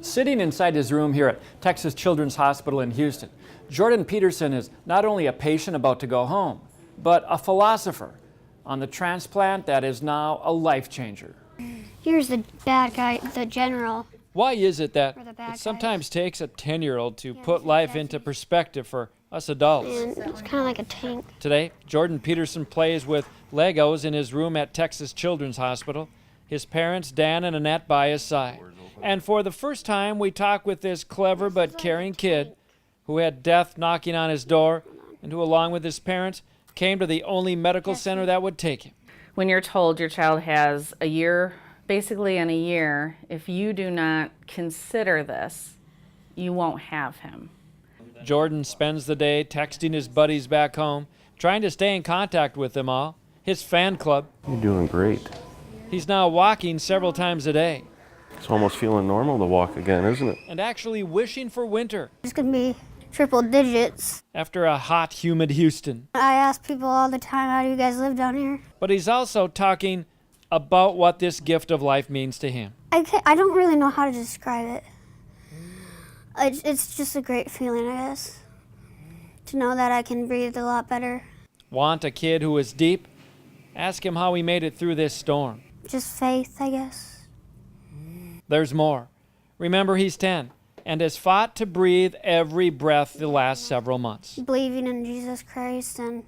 Sitting inside his room here at Texas Children's Hospital in Houston, Jordan Peterson is not only a patient about to go home, but a philosopher on the transplant that is now a life changer. Here's the bad guy, the general. Why is it that bad it sometimes takes a 10-year-old to put life into perspective for us adults? And it's kind of like a tank. Today, Jordan Peterson plays with Legos in his room at Texas Children's Hospital, his parents Dan and Annette by his side. And for the first time, we talk with this clever but caring kid who had death knocking on his door and who, along with his parents, came to the only medical center that would take him. When you're told your child has a year, basically in a year, if you do not consider this, you won't have him. Jordan spends the day texting his buddies back home, trying to stay in contact with them all, his fan club. You're doing great. He's now walking several times a day. It's almost feeling normal to walk again, isn't it? And actually wishing for winter. It's going to be triple digits. After a hot, humid Houston. I ask people all the time, how do you guys live down here? But he's also talking about what this gift of life means to him. I don't really know how to describe it. It's just a great feeling, I guess, to know that I can breathe a lot better. Want a kid who is deep? Ask him how he made it through this storm. Just faith, I guess. There's more. Remember, he's 10 and has fought to breathe every breath the last several months. Believing in Jesus Christ and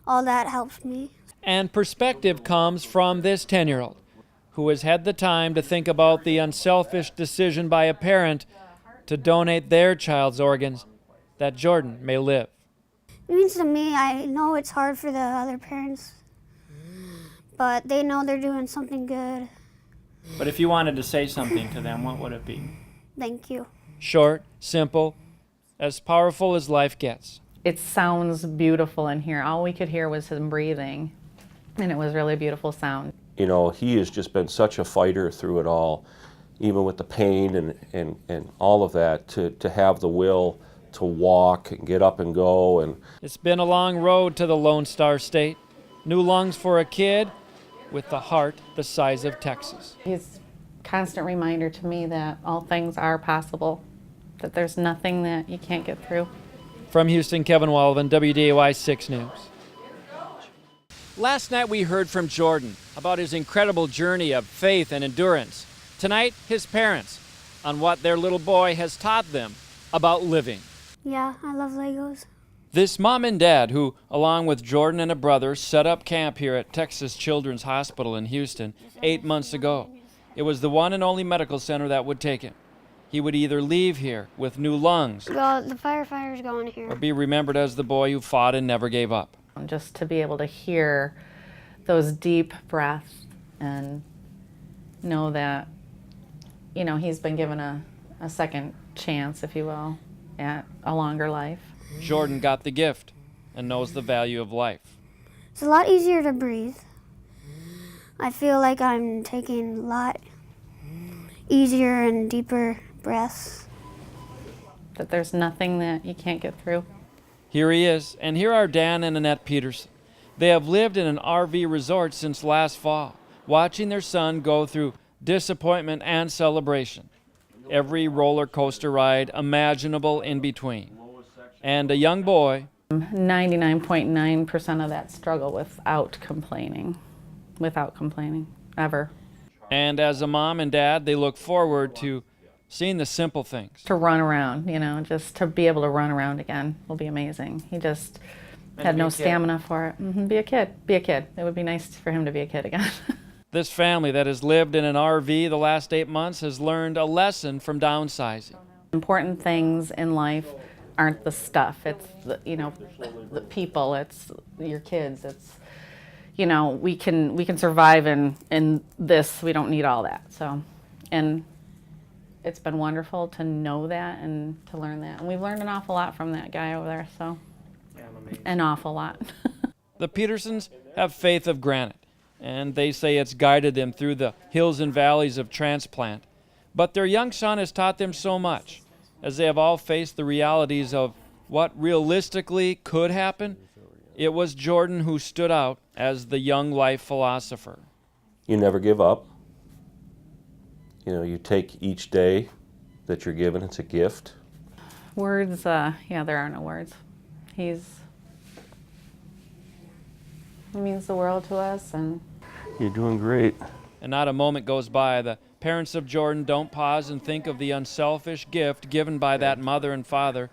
all that helps me. And perspective comes from this 10-year-old who has had the time to think about the unselfish decision by a parent to donate their child's organs that Jordan may live. It means to me, I know it's hard for the other parents, but they know they're doing something good. But if you wanted to say something to them, what would it be? Thank you. Short, simple, as powerful as life gets. It sounds beautiful in here. All we could hear was him breathing, and it was really a beautiful sound. You know, he has just been such a fighter through it all, even with the pain and all of that, to have the will to walk and get up and go. And It's been a long road to the Lone Star State. New lungs for a kid with the heart the size of Texas. He's a constant reminder to me that all things are possible, that there's nothing that you can't get through. From Houston, Kevin Walvin, WDAY 6 News. Last night we heard from Jordan about his incredible journey of faith and endurance. Tonight, his parents on what their little boy has taught them about living. Yeah, I love Legos. This mom and dad, who, along with Jordan and a brother, set up camp here at Texas Children's Hospital in Houston 8 months ago. It was the one and only medical center that would take him. He would either leave here with new lungs Well, the firefighter's going here. or be remembered as the boy who fought and never gave up. Just to be able to hear those deep breaths and know that, you know, he's been given a second chance, if you will, at a longer life. Jordan got the gift and knows the value of life. It's a lot easier to breathe. I feel like I'm taking a lot easier and deeper breaths. That there's nothing that you can't get through. Here he is, and here are Dan and Annette Peterson. They have lived in an RV resort since last fall, watching their son go through disappointment and celebration. Every roller coaster ride imaginable in between. And a young boy 99.9% of that struggle without complaining, ever. And as a mom and dad, they look forward to seeing the simple things. To run around, you know, just to be able to run around again will be amazing. He just had no stamina for it. Be a kid. It would be nice for him to be a kid again. This family that has lived in an RV the last 8 months has learned a lesson from downsizing. Important things in life aren't the stuff. It's the, you know, the people. It's your kids. It's, you know, we can survive in this. We don't need all that. So, and it's been wonderful to know that and to learn that. And we've learned an awful lot from that guy over there. So, an awful lot. The Petersons have faith of granite, and they say it's guided them through the hills and valleys of transplant. But their young son has taught them so much, as they have all faced the realities of what realistically could happen. It was Jordan who stood out as the young life philosopher. you never give up. you take each day that you're given, it's a gift. Words, yeah, there are no words. He means the world to us, and You're doing great. And not a moment goes by the parents of Jordan don't pause and think of the unselfish gift given by that mother and father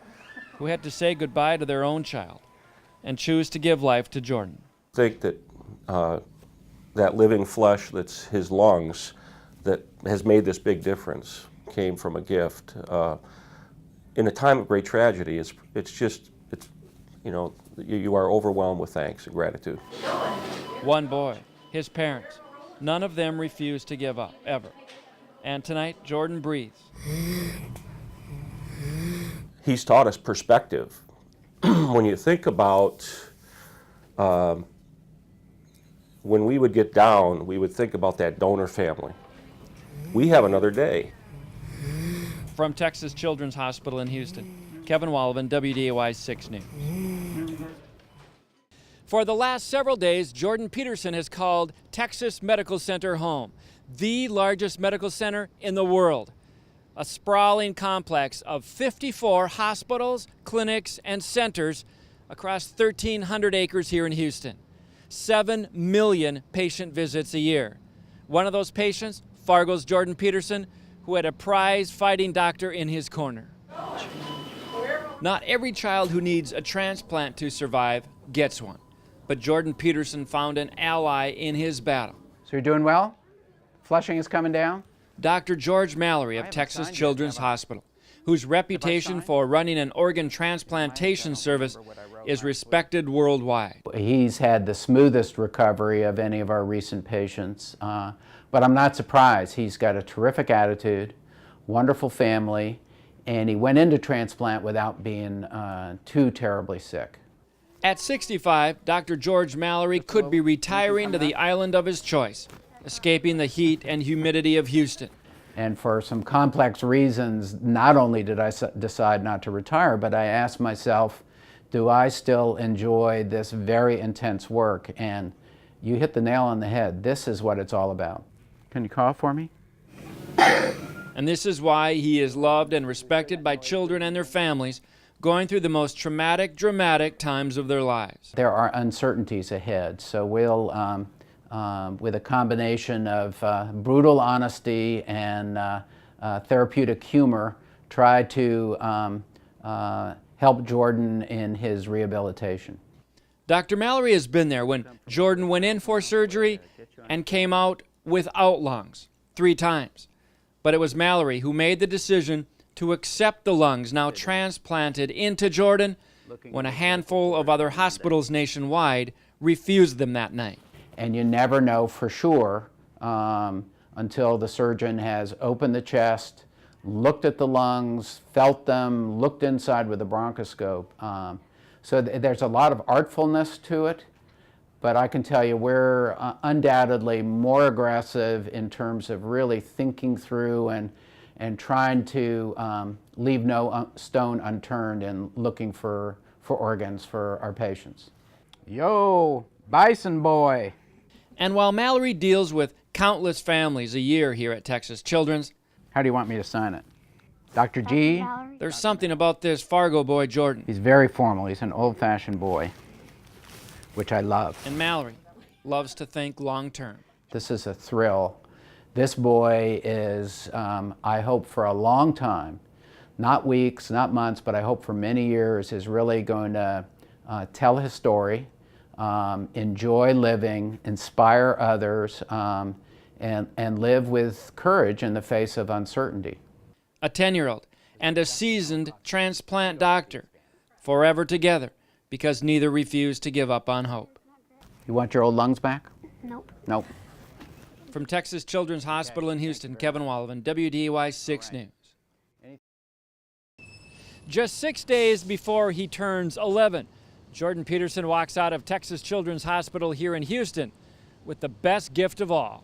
who had to say goodbye to their own child and choose to give life to Jordan. I think that that living flesh that's his lungs that has made this big difference came from a gift. In a time of great tragedy, you are overwhelmed with thanks and gratitude. One boy, his parents, none of them refused to give up, ever. And tonight, Jordan breathes. He's taught us perspective. When you think about when we would get down, we would think about that donor family. We have another day. From Texas Children's Hospital in Houston, Kevin Wallivan, WDAY 6 News. For the last several days, Jordan Peterson has called Texas Medical Center home, the largest medical center in the world. A sprawling complex of 54 hospitals, clinics, and centers across 1,300 acres here in Houston. 7 million patient visits a year. One of those patients, Fargo's Jordan Peterson, who had a prize-fighting doctor in his corner. Not every child who needs a transplant to survive gets one, but Jordan Peterson found an ally in his battle. So you're doing well? Flushing is coming down? Dr. George Mallory of Texas Children's Hospital, whose reputation for running an organ transplantation service is respected worldwide. He's had the smoothest recovery of any of our recent patients, but I'm not surprised. He's got a terrific attitude, wonderful family, and he went into transplant without being too terribly sick. At 65, Dr. George Mallory could be retiring to the island of his choice, escaping the heat and humidity of Houston. And for some complex reasons, not only did I decide not to retire, but I asked myself, do I still enjoy this very intense work? And you hit the nail on the head. This is what it's all about. Can you cough for me? And this is why he is loved and respected by children and their families going through the most traumatic, dramatic times of their lives. There are uncertainties ahead, so we'll, with a combination of brutal honesty and therapeutic humor, try to help Jordan in his rehabilitation. Dr. Mallory has been there when Jordan went in for surgery and came out without lungs 3 times. But it was Mallory who made the decision to accept the lungs now transplanted into Jordan when a handful of other hospitals nationwide refused them that night. And you never know for sure until the surgeon has opened the chest, looked at the lungs, felt them, looked inside with a bronchoscope. So there's a lot of artfulness to it, but I can tell you we're undoubtedly more aggressive in terms of really thinking through and trying to leave no stone unturned in looking for organs for our patients. Yo, Bison Boy. And while Mallory deals with countless families a year here at Texas Children's, How do you want me to sign it? Dr. G? there's something about this Fargo boy, Jordan. He's very formal. He's an old-fashioned boy, which I love. And Mallory loves to think long-term. This is a thrill. This boy is, I hope for a long time, not weeks, not months, but I hope for many years, is really going to tell his story, enjoy living, inspire others, and live with courage in the face of uncertainty. A 10-year-old and a seasoned transplant doctor, forever together because neither refused to give up on hope. You want your old lungs back? Nope. Nope. From Texas Children's Hospital in Houston, Kevin Wallivan, WDAY 6 News. Just 6 days before he turns 11, Jordan Peterson walks out of Texas Children's Hospital here in Houston with the best gift of all.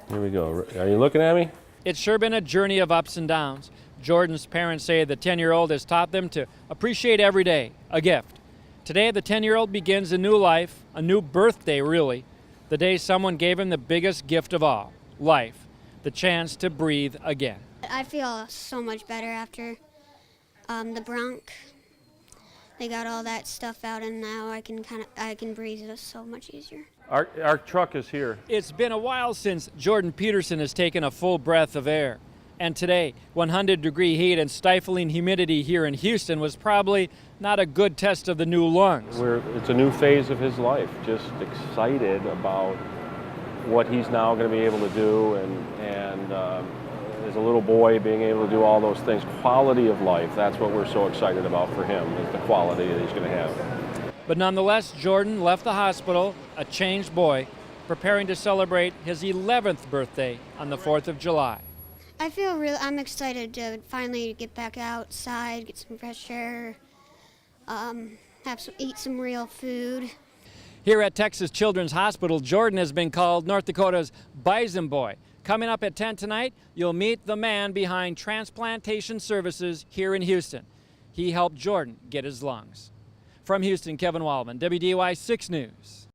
Here we go. Are you looking at me? It's sure been a journey of ups and downs. Jordan's parents say the 10-year-old has taught them to appreciate every day, a gift. Today, the 10-year-old begins a new life, a new birthday, really, the day someone gave him the biggest gift of all, life. the chance to breathe again. I feel so much better after the bronch. They got all that stuff out, and now I can breathe so much easier. Our truck is here. It's been a while since Jordan Peterson has taken a full breath of air. And today, 100-degree heat and stifling humidity here in Houston was probably not a good test of the new lungs. It's a new phase of his life. Just excited about what he's now going to be able to do, and as a little boy being able to do all those things. Quality of life, that's what we're so excited about for him, is the quality that he's going to have. But nonetheless, Jordan left the hospital a changed boy, preparing to celebrate his 11th birthday on the 4th of July. I'm excited to finally get back outside, get some fresh air, eat some real food. Here at Texas Children's Hospital, Jordan has been called North Dakota's Bison Boy. Coming up at 10 tonight, you'll meet the man behind transplantation services here in Houston. He helped Jordan get his lungs. From Houston, Kevin Waldman, WDAY 6 News.